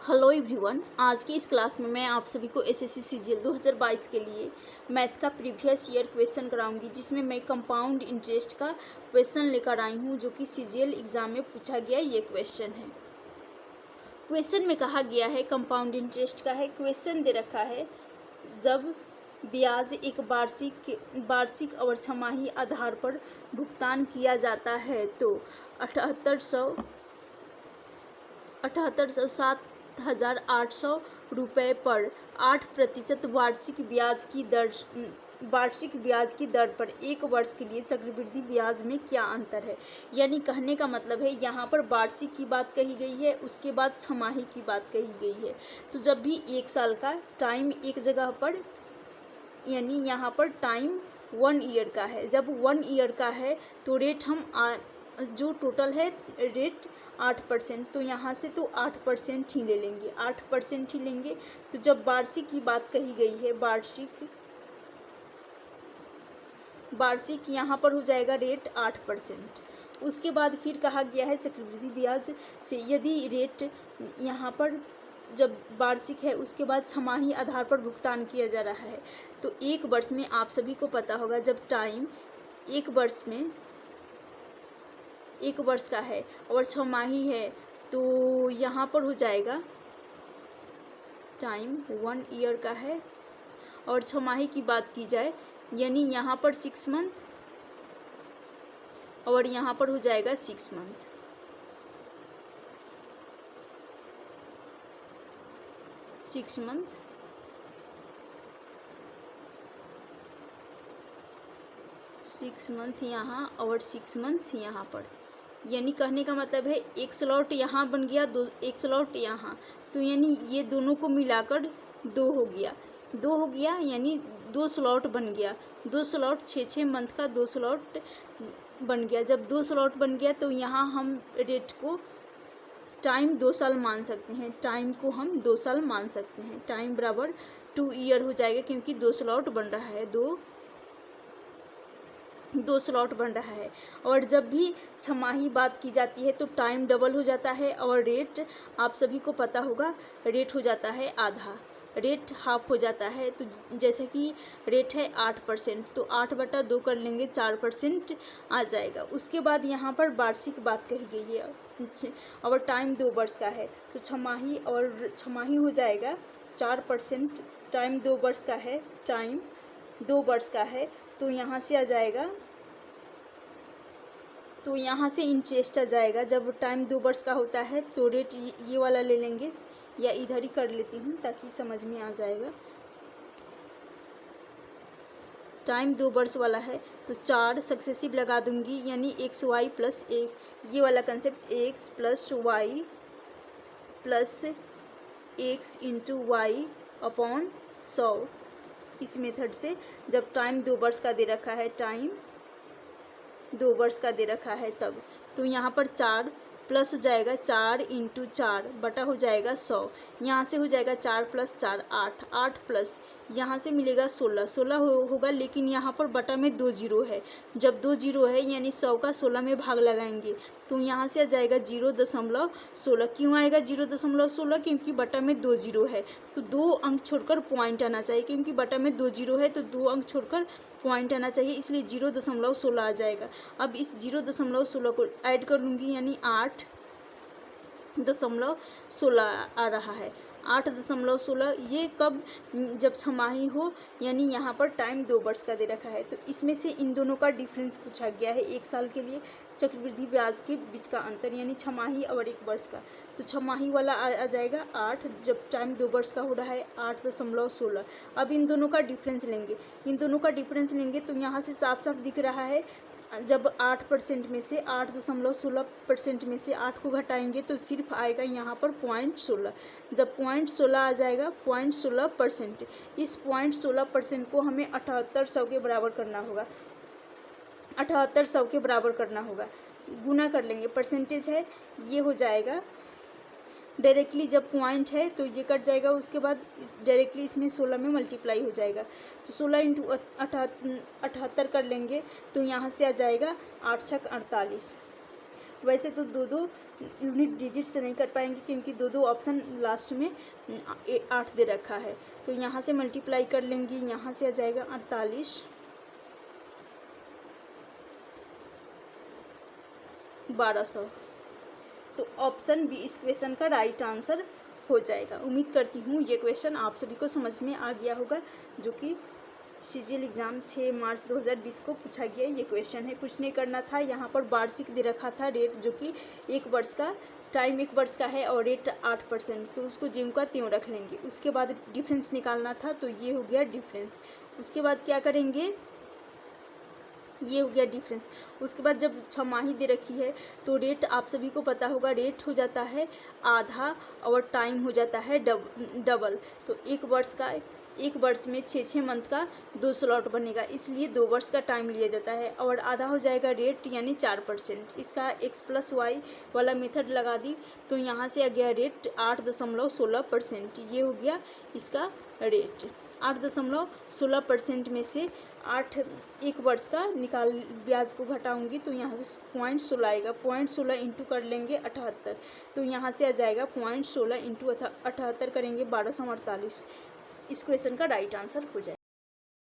Hello everyone, आज की इस क्लास में मैं आप सभी को एसएससी सीजीएल 2022 के लिए मैथ का प्रीवियस ईयर क्वेश्चन कराऊंगी, जिसमें मैं कंपाउंड इंटरेस्ट का क्वेश्चन लेकर आई हूं, जो कि सीजीएल एग्ज़ाम में पूछा गया ये क्वेश्चन है। क्वेश्चन में कहा गया है कंपाउंड इंटरेस्ट का है। क्वेश्चन दे रखा है, जब ब्याज एक वार्षिक और छमाही आधार पर भुगतान किया जाता है तो 7,800 रुपये पर 8% वार्षिक ब्याज की दर पर एक वर्ष के लिए चक्रवृद्धि ब्याज में क्या अंतर है। यानी कहने का मतलब है, यहाँ पर वार्षिक की बात कही गई है, उसके बाद छमाही की बात कही गई है। तो जब भी एक साल का टाइम एक जगह पर, यानी यहाँ पर टाइम 1 ईयर का है, जब 1 ईयर का है तो रेट जो टोटल है रेट 8%, तो यहाँ से तो 8% ही ले लेंगे, 8% ही लेंगे। तो जब वार्षिक की बात कही गई है, वार्षिक यहाँ पर हो जाएगा रेट 8%। उसके बाद फिर कहा गया है चक्रवृद्धि ब्याज से, यदि रेट यहाँ पर जब वार्षिक है उसके बाद छमाही आधार पर भुगतान किया जा रहा है, तो एक वर्ष में आप सभी को पता होगा, जब टाइम एक वर्ष का है और छमाही है तो यहाँ पर हो जाएगा टाइम 1 ईयर का है और छमाही की बात की जाए, यानी यहाँ पर 6 मंथ और यहाँ पर हो जाएगा 6 मंथ। सिक्स मंथ यहाँ और 6 मंथ यहाँ पर, यानी कहने का मतलब है एक स्लॉट यहाँ बन गया, एक स्लॉट यहाँ, तो यानी ये दोनों को मिलाकर 2 हो गया, यानी 2 स्लॉट बन गया। 2 स्लॉट 6 मंथ का 2 स्लॉट बन गया। जब 2 स्लॉट बन गया तो यहाँ हम रेट को टाइम 2 साल मान सकते हैं, टाइम को हम 2 साल मान सकते हैं। टाइम बराबर 2 ईयर हो जाएगा, क्योंकि 2 स्लॉट बन रहा है, दो स्लॉट बन रहा है। और जब भी छमाही बात की जाती है तो टाइम डबल हो जाता है और रेट आप सभी को पता होगा, रेट हो जाता है आधा, रेट हाफ हो जाता है। तो जैसे कि रेट है 8%, तो 8/2 कर लेंगे, 4% आ जाएगा। उसके बाद यहाँ पर वार्षिक बात कही गई है और टाइम 2 वर्ष का है, तो छमाही हो जाएगा 4%। टाइम 2 वर्ष का है, टाइम 2 वर्ष का है, तो यहाँ से आ जाएगा, तो यहाँ से इंटरेस्ट आ जाएगा। जब टाइम 2 वर्ष का होता है तो रेट ये वाला ले लेंगे, या इधर ही कर लेती हूँ ताकि समझ में आ जाएगा। टाइम 2 वर्ष वाला है तो 4 सक्सेसिव लगा दूंगी, यानी XY प्लस एक, ये वाला concept x plus Y plus x into Y upon 100। इस मेथड से जब टाइम 2 वर्ष का दे रखा है, टाइम 2 वर्ष का दे रखा है तब, तो यहाँ पर 4 प्लस हो जाएगा, 4 इंटू 4 बटा हो जाएगा 100। यहाँ से हो जाएगा 4 प्लस 4 8, 8 प्लस यहाँ से मिलेगा 16 होगा, लेकिन यहाँ पर बटा में 2 जीरो है। जब 2 जीरो है यानी 100 का 16 में भाग लगाएंगे तो यहाँ से आ जाएगा 0.16। क्यों आएगा 0.16? क्योंकि बटा में 2 जीरो है, तो 2 अंक छोड़कर पॉइंट आना चाहिए, क्योंकि बटा में 2 जीरो है तो 2 अंक छोड़कर पॉइंट आना चाहिए, इसलिए 0.16 आ जाएगा। अब इस 0.16 को ऐड कर लूँगी, यानी 8.16 आ रहा है। 8.16 ये कब? जब छमाही हो, यानी यहाँ पर टाइम 2 वर्ष का दे रखा है, तो इसमें से इन दोनों का डिफरेंस पूछा गया है। एक साल के लिए चक्रवृद्धि ब्याज के बीच का अंतर, यानी छमाही और 1 वर्ष का, तो छमाही वाला आ जाएगा 8, जब टाइम 2 वर्ष का हो रहा है 8.16। अब इन दोनों का डिफरेंस लेंगे, तो यहाँ से साफ साफ दिख रहा है, जब 8% में से 8.16% में से 8 को घटाएंगे तो सिर्फ आएगा यहाँ पर 0.16। जब 0.16 आ जाएगा, 0.16%, इस 0.16% को हमें 7800 के बराबर करना होगा, 7800 के बराबर करना होगा। गुना कर लेंगे, परसेंटेज है ये हो जाएगा डायरेक्टली, जब पॉइंट है तो ये कट जाएगा, उसके बाद डायरेक्टली इसमें 16 में मल्टीप्लाई हो जाएगा, तो 16 इंटू 78 कर लेंगे तो यहाँ से आ जाएगा 8 छक 48। वैसे तो 2 यूनिट डिजिट से नहीं कर पाएंगे क्योंकि दो दो ऑप्शन लास्ट में 8 दे रखा है। तो यहाँ से मल्टीप्लाई कर लेंगे, यहाँ से आ जाएगा 48 1200। तो ऑप्शन बी इस क्वेश्चन का राइट आंसर हो जाएगा। उम्मीद करती हूँ ये क्वेश्चन आप सभी को समझ में आ गया होगा, जो कि CGL एग्ज़ाम 6 मार्च 2020 को पूछा गया ये क्वेश्चन है। कुछ नहीं करना था, यहाँ पर वार्षिक दे रखा था रेट, जो कि 1 वर्ष का टाइम 1 वर्ष का है और रेट 8%, तो उसको ज्यों का त्यों रख लेंगे। उसके बाद डिफरेंस निकालना था, तो ये हो गया डिफरेंस। उसके बाद क्या करेंगे, ये हो गया डिफरेंस। उसके बाद जब छमाही दे रखी है तो रेट आप सभी को पता होगा, रेट हो जाता है आधा और टाइम हो जाता है डबल। तो 1 वर्ष का, 1 वर्ष में 6 मंथ का 2 स्लॉट बनेगा, इसलिए 2 वर्ष का टाइम लिया जाता है। और आधा हो जाएगा रेट यानी 4%। इसका x+y वाला मेथड लगा दी, तो यहाँ से आ गया रेट 8.16%। ये हो गया इसका रेट। 8.16% में से 1 वर्ष का निकाल ब्याज को घटाऊंगी, तो यहाँ से 0.16 आएगा। 0.16 इंटू कर लेंगे 78, तो यहाँ से आ जाएगा 0.16 इंटू 78 करेंगे 1248। इस क्वेश्चन का राइट आंसर हो जाएगा।